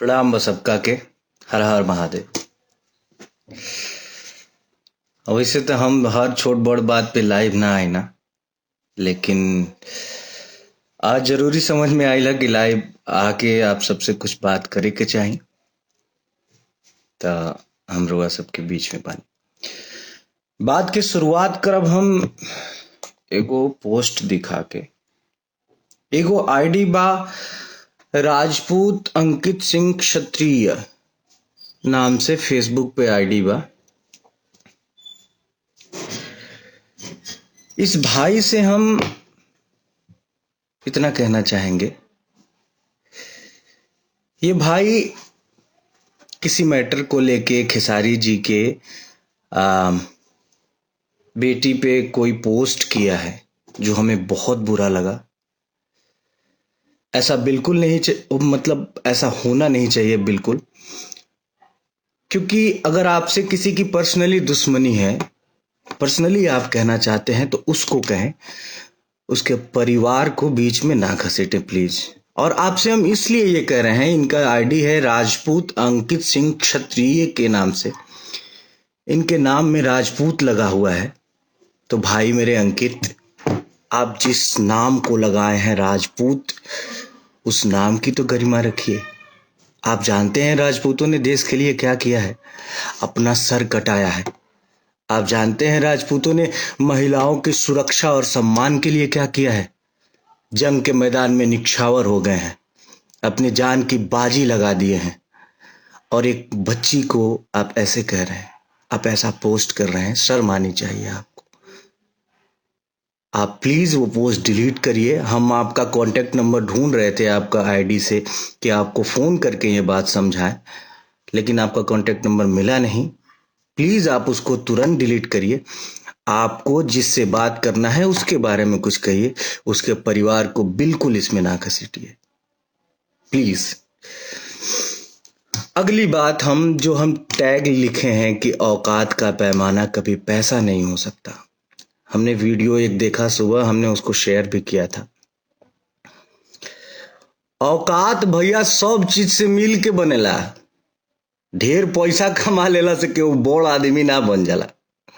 प्रणाम बस सबका के। हर हर महादेव। वैसे तो हम हर छोट बड़ बात पे लाइव ना आए ना, लेकिन आज जरूरी समझ में आइला कि लाइव आके आप सबसे कुछ बात करे के चाही। त हम रुआ सबके बीच में बानी। बात के शुरुआत करब हम एगो पोस्ट दिखा के। एगो आईडी बा राजपूत अंकित सिंह क्षत्रिय नाम से फेसबुक पे आईडी बा। इस भाई से हम इतना कहना चाहेंगे, ये भाई किसी मैटर को लेके खेसारी जी के बेटी पे कोई पोस्ट किया है जो हमें बहुत बुरा लगा। ऐसा बिल्कुल नहीं मतलब ऐसा होना नहीं चाहिए बिल्कुल, क्योंकि अगर आपसे किसी की पर्सनली दुश्मनी है, पर्सनली आप कहना चाहते हैं तो उसको कहें, उसके परिवार को बीच में ना घसीटे प्लीज। और आपसे हम इसलिए ये कह रहे हैं, इनका आईडी है राजपूत अंकित सिंह क्षत्रिय के नाम से, इनके नाम में राजपूत लगा हुआ है। तो भाई मेरे अंकित, आप जिस नाम को लगाए हैं राजपूत, उस नाम की तो गरिमा रखिए। आप जानते हैं राजपूतों ने देश के लिए क्या किया है, अपना सर कटाया है। आप जानते हैं राजपूतों ने महिलाओं की सुरक्षा और सम्मान के लिए क्या किया है, जंग के मैदान में निछावर हो गए हैं, अपनी जान की बाजी लगा दिए हैं। और एक बच्ची को आप ऐसे कह रहे हैं, आप ऐसा पोस्ट कर रहे हैं, शर्म आनी चाहिए आपको। आप प्लीज वो पोस्ट डिलीट करिए। हम आपका कांटेक्ट नंबर ढूंढ रहे थे आपका आईडी से कि आपको फोन करके ये बात समझाएं, लेकिन आपका कांटेक्ट नंबर मिला नहीं। प्लीज आप उसको तुरंत डिलीट करिए। आपको जिससे बात करना है उसके बारे में कुछ कहिए, उसके परिवार को बिल्कुल इसमें ना घसीटिए प्लीज। अगली बात, हम टैग लिखे हैं कि औकात का पैमाना कभी पैसा नहीं हो सकता। हमने वीडियो एक देखा सुबह, हमने उसको शेयर भी किया था। औकात भैया सब चीज से मिल के बनेला। ढेर पैसा कमा लेला से केहू बड़ आदमी ना बन जाला।